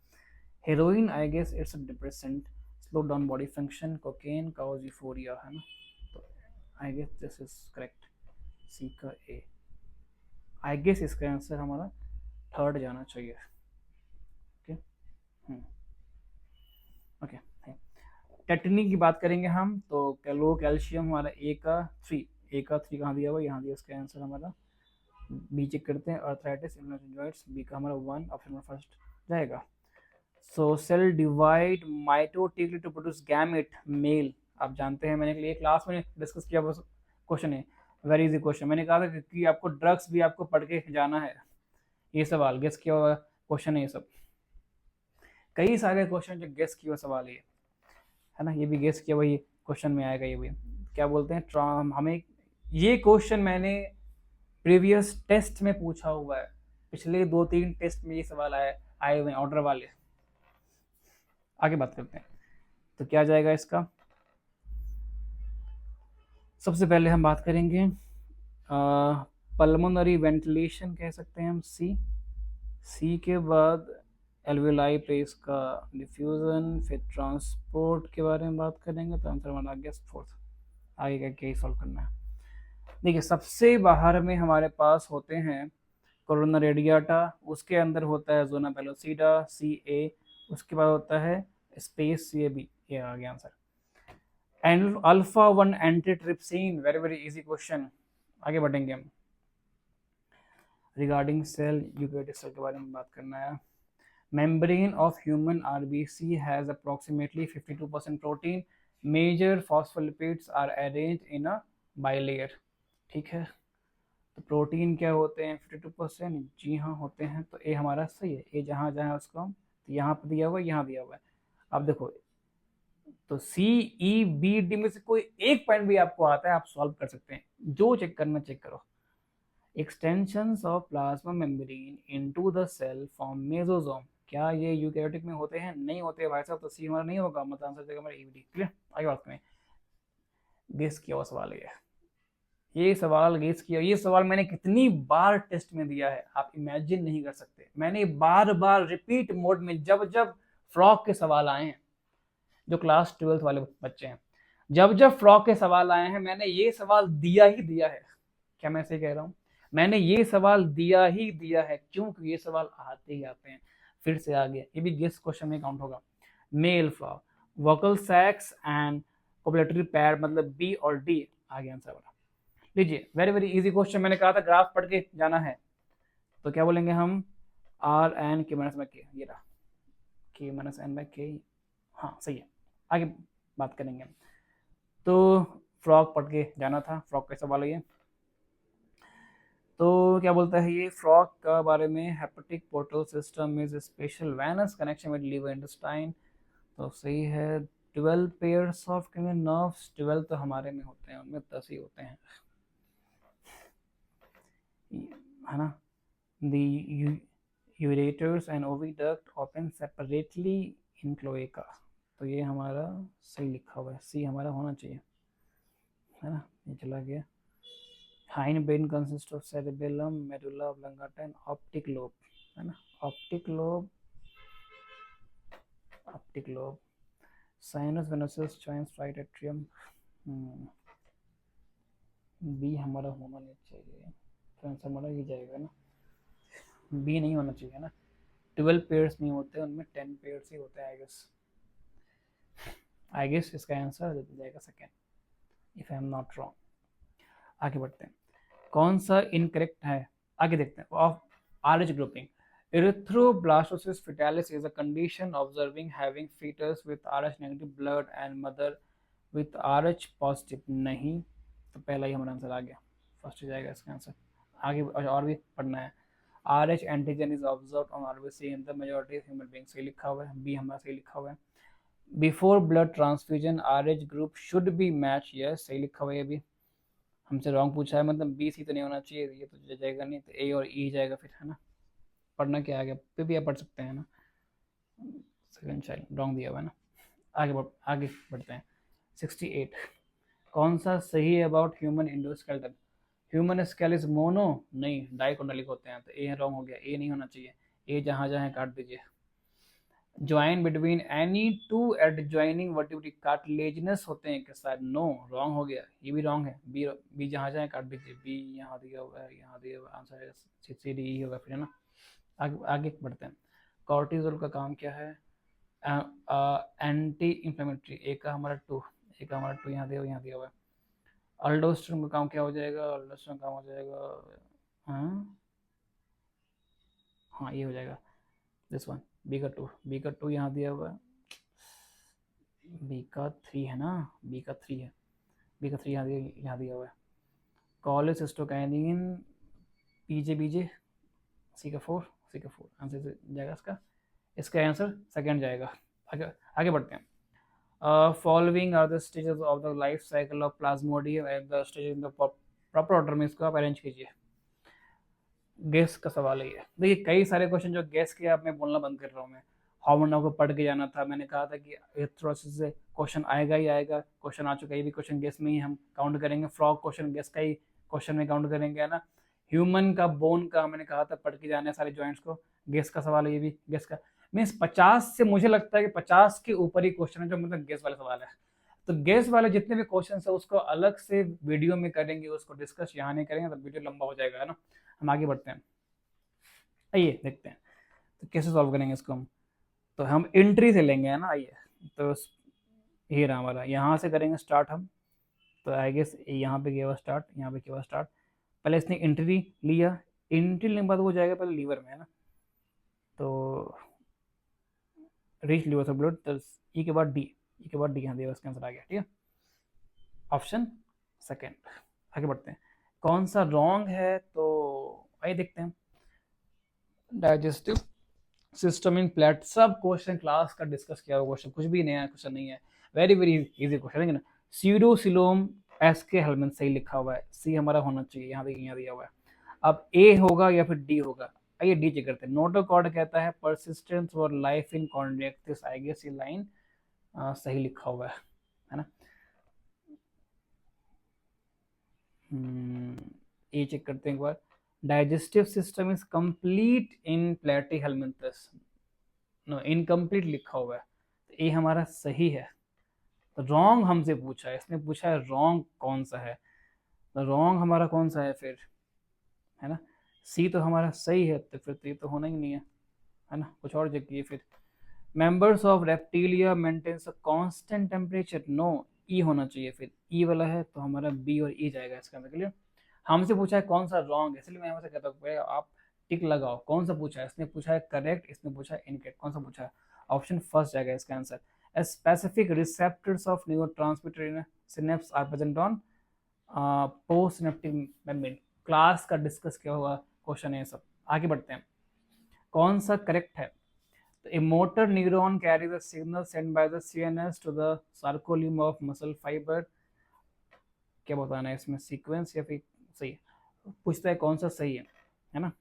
Heroin I guess it's a depressant, slow down body function, cocaine cause euphoria, है ना। तो I guess this is correct, C का ए। आई गेस इसका आंसर हमारा थर्ड जाना चाहिए। Okay okay. टेटनी की बात करेंगे हम, तो लो कैल्शियम हमारा ए का 3, ए का 3 कहाँ दिया हुआ, यहाँ दिया। इसका आंसर हमारा बी चेक करते हैं, अर्थराइटिस इम्यूनोजॉइट्स, बी का हमारा 1 ऑप्शन फर्स्ट जाएगा। So cell divide mitotically to produce gamete male, आप जानते हैं, मैंने ये क्लास में डिस्कस किया क्वेश्चन है, वेरी इजी क्वेश्चन। मैंने कहा था कि आपको ड्रग्स भी आपको पढ़ के जाना है। ये सवाल गेस किया हुआ क्वेश्चन है, ये सब कई सारे क्वेश्चन जो गेस किया हुआ सवाल है ना। ये भी गेस किया वही क्वेश्चन में आएगा। ये भी क्या बोलते हैं, हमें ये क्वेश्चन मैंने प्रीवियस टेस्ट में पूछा हुआ है, पिछले 2-3 टेस्ट में ये सवाल आए हुए ऑर्डर वाले। आगे बात करते हैं, तो क्या जाएगा इसका। सबसे पहले हम बात करेंगे पल्मोनरी वेंटिलेशन कह सकते हैं हम, सी के बाद एल्वेलाई प्लेस का डिफ्यूजन, फिर ट्रांसपोर्ट के बारे में बात करेंगे, तो आंसर हमारा गया फोर्थ। आगे का क्या सॉल्व करना है। देखिए सबसे बाहर में हमारे पास होते हैं कोरोना रेडियाटा, उसके अंदर होता है जोना पेलोसिडा CA, उसके बाद होता है स्पेस CAB, ये आ गया answer. And alpha 1 antitrypsin, very very easy question. आगे बढ़ेंगे हम, रिगार्डिंग सेल यूकेरियोटिक सेल के बारे में बात करना है। Membrane of human RBC has approximately 52% protein, major phospholipids are arranged in a bilayer, ठीक है। तो प्रोटीन क्या होते हैं 52%, जी हाँ होते हैं। तो ए हमारा सही है, ए जहाँ जहाँ उसको हम, तो यहाँ पर दिया हुआ है, यहाँ दिया हुआ है। अब देखो, तो CEBD में से कोई एक पॉइंट भी आपको आता है, आप सॉल्व कर सकते हैं, जो चेक करना चेक करो। Extensions of plasma membrane into the cell form mesosome, क्या ये यूकैरियोटिक में होते हैं, नहीं होते भाई साहब। तो सी हमारा नहीं होगा, मतलब आंसर देगा हमारा EBD। क्लियर। आगे बात करें, गेस किया हुआ सवाल ये सवाल गेस किया, ये सवाल मैंने कितनी बार टेस्ट में दिया है, आप इमेजिन नहीं कर सकते। मैंने बार बार रिपीट मोड में, जब जब फ्रॉक के सवाल आए हैं, जो क्लास 12th वाले बच्चे हैं, जब जब फ्रॉक के सवाल आए हैं, मैंने ये सवाल दिया ही दिया है। क्या मैं ऐसे कह रहा हूँ, मैंने ये सवाल दिया ही दिया है, क्योंकि ये सवाल आते ही आते हैं। फिर से आ गया, ये भी गेस क्वेश्चन में काउंट होगा। Male frog, vocal sacs and copulatory pad, मतलब B और D आगे आंसर हमारा। लीजिए वेरी वेरी इजी क्वेश्चन, मैंने कहा था ग्राफ पढ़ के जाना है, तो क्या बोलेंगे हम, आर एन के माइनस में के, ये रहा के माइनस एन बाई के, हाँ सही है। आगे बात करेंगे हम। तो फ्रॉग पढ़ के जाना था, फ्रॉग का सवाल है ये। तो क्या बोलता है ये फ्रॉग का बारे में, hepatic portal system is special venous connection with liver intestine, तो सही है। 12 पेयर्स ऑफ क्रीमिनल नर्व्स, 12 तो हमारे में होते हैं, उनमें 10 ही होते हैं, है ना। The ureters and oviduct open separately in cloaca, तो ये हमारा सही लिखा हुआ है, सी हमारा होना चाहिए, है ना। ये चला गया। Hind brain consist of cerebellum, medulla oblongata and optic lobe, है ना। Optic lobe, optic lobe, sinus venosus joints right atrium, B हमारा होना नहीं चाहिए, तो आंसर हमारा ये जाएगा ना, बी नहीं होना चाहिए ना। 12 पेयर्स नहीं होते, उनमें 10 पेयर्स ही होते हैं आई गेस इसका आंसर जाएगा second, if I am not wrong. आगे बढ़ते हैं, कौन सा इनकरेक्ट है, आगे देखते हैं। Of RH grouping, erythroblastosis fetalis is a condition observing having fetus with RH negative blood and mother with RH positive, नहीं, तो पहला ही हमारा आंसर आ गया, फर्स्ट जाएगा इसका आंसर। आगे और भी पढ़ना है। RH antigen is observed on RBC in the majority of human being, सही लिखा हुआ है, बी हमारा सही लिखा हुआ है। Before blood transfusion RH group should be match, yes सही लिखा हुआ है, ये भी हमसे रॉन्ग पूछा है, मतलब बी सी तो नहीं होना चाहिए, ये तो जाएगा नहीं, तो ए और ई जाएगा फिर, है ना। पढ़ना क्या आ गया, फिर भी आप पढ़ सकते हैं ना, सेकंड चाइल्ड रॉन्ग दिया हुआ है ना। आगे बढ़ते हैं। 68, कौन सा सही है about human endoskeleton, human scale is mono, नहीं डाइकोटोनिक होते हैं, तो ए रॉन्ग हो गया, ए नहीं होना चाहिए, ए जहाँ जहाँ काट दीजिए। Joint between any two adjoining vertebrae, cartilaginous होते हैं के साथ, नो रॉन्ग हो गया, ये भी रॉन्ग है, बी बी जहाँ जहाँ काट दीजिए, बी यहाँ दिया हुआ है, यहाँ दिया हुआ, आंसर सी डी ई होगा फिर, है ना। आगे बढ़ते हैं। कॉर्टिजोल का काम क्या है, एंटी इंफ्लेमेटरी, ए का हमारा 2, ए का हमारा 2 यहाँ दिया हुआ, यहाँ दिया हुआ है। अल्डोस्टेरोन का काम क्या हो जाएगा, अल्डोस्टेरोन काम हो जाएगा, हाँ ये हो जाएगा दिस वन, बी का 2, बी का 2 यहाँ दिया हुआ है, बी का 3 है ना, बी का 3 है, बी का 3 यहाँ दिया हुआ है। कॉलेसिस्टोकाइनिन, पीजे बीजे, सी का 4, सी का 4 आंसर जाएगा इसका आंसर सेकंड जाएगा। आगे बढ़ते हैं। Following are the stages of the life cycle of plasmodium and the stage in the proper order में इसको आप अरेंज कीजिए। गैस का सवाल है ये, देखिए कई सारे क्वेश्चन जो गैस के आप मैं बोलना बंद कर रहा हूँ, मैं हार्मोन को पढ़ के जाना था, मैंने कहा था कि एरिथ्रोसिस से क्वेश्चन आएगा ही आएगा, क्वेश्चन आ चुका है, ये भी क्वेश्चन गैस में ही हम काउंट करेंगे, फ्रॉग क्वेश्चन गैस का ही क्वेश्चन में काउंट करेंगे, है ना। ह्यूमन का बोन का मैंने कहा था पढ़ के जाना है सारे जॉइंट्स को, गैस का सवाल है ये भी, गैस का मीन्स 50 से मुझे लगता है कि 50 के ऊपर ही क्वेश्चन है जो मतलब गैस वाले सवाल है। तो गैस वाले जितने भी क्वेश्चन है उसको अलग से वीडियो में करेंगे, उसको डिस्कस यहाँ नहीं करेंगे, तो वीडियो लंबा हो जाएगा, है ना। हम आगे बढ़ते हैं, आइए देखते हैं तो कैसे सॉल्व करेंगे इसको हम, तो हम एंट्री से लेंगे, है ना। आइए तो ये रहा हमारा, यहाँ से करेंगे स्टार्ट हम, तो आई गेस यहाँ पे किया हुआ स्टार्ट, यहाँ पे किया हुआ स्टार्ट, पहले इसने एंट्री लिया, एंट्री लेने के बाद वो जाएगा पहले लीवर में, है ना। तो रीच लीवर से ब्लड, तो ई के बाद डी, ई के बाद डी यहाँ दिया, इसका आंसर आ गया, ठीक है, ऑप्शन सेकेंड। आगे बढ़ते हैं, कौन सा रॉन्ग है, तो आइए देखते हैं। डाइजेस्टिव सिस्टम इन प्लेट, सब क्वेश्चन क्लास का डिस्कस किया हुआ क्वेश्चन, कुछ भी नया क्वेश्चन नहीं है, वेरी वेरी इजी क्वेश्चन है ना। सीडोसिलोम एस के हेलमेट सही लिखा हुआ है, सी हमारा होना चाहिए, यहाँ दिया हुआ है। अब ए होगा या फिर डी होगा, आइए डी चेक करते हैं। नोटोकॉर्ड कहता है परसिस्टेंस और लाइफ इन कॉन्ड्रेक्टिस, आई गेस ये लाइन सही लिखा हुआ है ना। ये चेक करते हैं एक बार, digestive system is complete in Platyhelminthes, no incomplete लिखा हुआ है, तो ये हमारा सही है। तो रॉन्ग हमसे पूछा है, इसने पूछा है रॉन्ग कौन सा है, तो रॉन्ग हमारा कौन सा है फिर, है ना। सी तो हमारा सही है, तो फिर तो ये तो होना ही नहीं है ना, कुछ और चेक किए फिर। Members of Reptilia maintains a constant temperature, no E होना चाहिए, फिर ई वाला है तो हमारा बी और ई जाएगा इसका अंदर। क्लियर। हमसे पूछा है कौन सा रॉन्ग है, इसलिए मैं यहाँ से कहता हूँ पहले आप टिक लगाओ कौन सा पूछा है। इसने पूछा है करेक्ट, इसने पूछा है इनकरेक्ट, कौन सा पूछा है? ऑप्शन फर्स्ट जाएगा इसका answer. Specific receptors of neurotransmitter in synapse are present on post synaptic membrane. Class का डिस्कस किया हुआ क्वेश्चन है ये सब। आगे बढ़ते हैं, कौन सा करेक्ट है? तो a motor neuron carries a signal sent by the CNS to the sarcolemma of muscle fiber। क्या बताना है इसमें, सीक्वेंस या फिर सही है? पूछता है कौन सा सही है ना,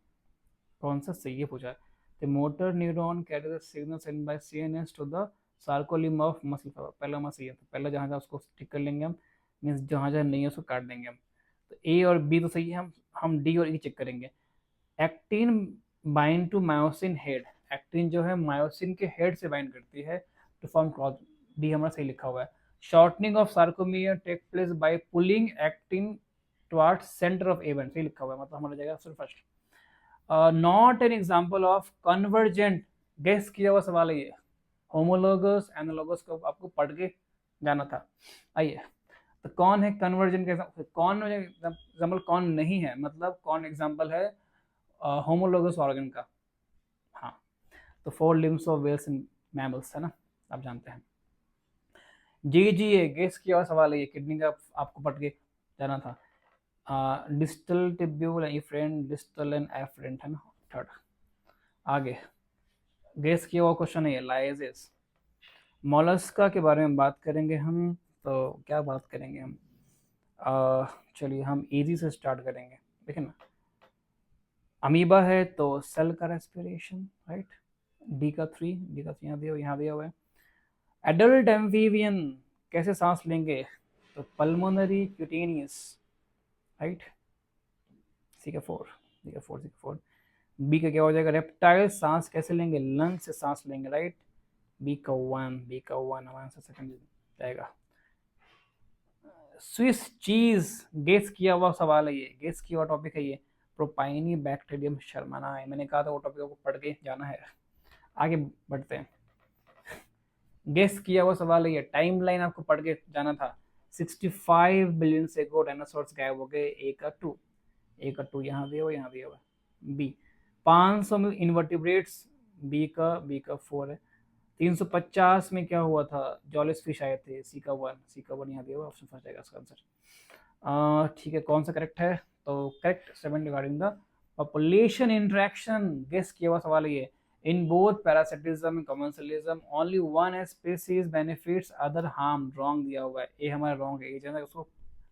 कौन सा सही है पूछा है। तो motor neuron carries a signal sent by CNS to the sarcolemma of muscle fiber। पहला हमारा सही है, तो पहला जहाँ जहाँ उसको टिक कर लेंगे हम, मीन्स जहाँ जहाँ नहीं है उसको काट देंगे हम। तो ए और बी तो सही है, हम डी और ई चेक करेंगे। Actin bind to myosin head. Actin जो है मायोसिन के हेड से बाइंड करती है टू फॉर्म क्लॉथ। डी हमारा सही लिखा हुआ है। Shortening of sarcomere take place by pulling actin towards centre of event, सही लिखा हुआ है, मतलब हमारा जाएगा answer first. Not an example of convergent. Guess किया हुआ सवाल है ये। होमोलोगस एनालोगस को आपको पढ़ के जाना था। आइए, तो कौन है कन्वर्जेंट के एग्जांपल? कौन एग्जांपल कौन नहीं है, मतलब कौन एग्जांपल है होमोलोगस ऑर्गन का? हाँ, तो 4 limbs of whales and mammals है ना, आप जानते हैं। जीजीए गेस किया हुआ सवाल है ये, किडनी का आपको पढ़ के जाना था। Distal tubule afferent, distal end afferent है ना, थर्ड। आगे गेस किया हुआ क्वेश्चन है ये, लाइजेस। मोलस्का के बारे में बात करेंगे हम, तो क्या बात करेंगे हम? चलिए हम इजी से स्टार्ट करेंगे, देखिए ना। अमीबा है तो सेल का रेस्पिरेशन, राइट। डी का 3 यहाँ दिया हुआ है। एडल्ट एम्फीबियन कैसे सांस लेंगे? तो पल्मोनरी क्यूटेनियस, राइट। सी का 4। बी का क्या हो जाएगा? रेप्टाइल सांस कैसे लेंगे? लंग से सांस लेंगे, राइट। बी का 1 हमारा आंसर सेकंड जाएगा। स्विस चीज गेस किया हुआ सवाल है ये, गेस किया हुआ टॉपिक है ये। प्रोपाइनी बैक्टीरियम शर्मानाई, मैंने कहा था वो टॉपिक को पढ़ के जाना है। आगे बढ़ते हैं, गेस किया हुआ सवाल है ये। टाइमलाइन आपको पढ़ के जाना था। 65 बिलियन से को डायनासोर्स गायब हो गए। ए का 2 यहाँ दिया हुआ। बी 500 में इन्वर्टिब्रेट्स, बी का 4 है। 350 में क्या हुआ था? जॉलिस फिश आए थे। सी का 1 यहाँ दिया हुआ, ऑप्शन फर्स्ट जाएगा इसका आंसर। ठीक है, कौन सा करेक्ट है? तो correct 7 regarding the population interaction guess किया हुआ सवाल है ये। In both parasitism and commensalism only one species benefits other harm, wrong दिया हुआ है। ए हमारा रॉन्ग है, ए जो है उसको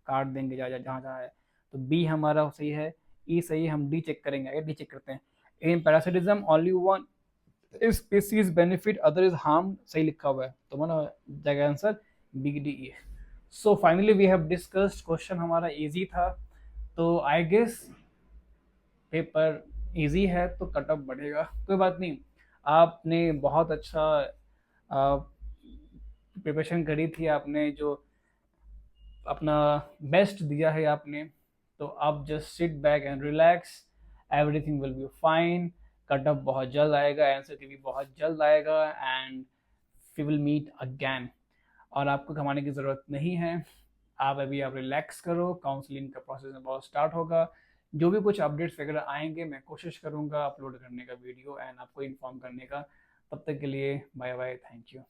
काट देंगे जहाँ जहाँ है। तो बी हमारा सही है, ई सही है, हम डी चेक करेंगे। आगे डी चेक करते हैं। In parasitism only one species benefit other is harm, सही लिखा हुआ है, तो हमारा जाएगा answer B D E. So finally we have discussed, question हमारा इजी था, तो आई गेस पेपर इजी है तो कट ऑफ बढ़ेगा। कोई बात नहीं, आपने बहुत अच्छा प्रिपरेशन करी थी, आपने जो अपना बेस्ट दिया है आपने, तो आप just sit back and relax, everything will be fine. Cut off बहुत जल्द आएगा, आंसर की भी बहुत जल्द आएगा, and we will meet again. और आपको घबराने की ज़रूरत नहीं है, आप रिलैक्स करो, काउंसलिंग का प्रोसेस बहुत स्टार्ट होगा। जो भी कुछ अपडेट्स वगैरह आएंगे मैं कोशिश करूँगा अपलोड करने का वीडियो एंड आपको इन्फॉर्म करने का। तब तक के लिए बाय बाय, थैंक यू।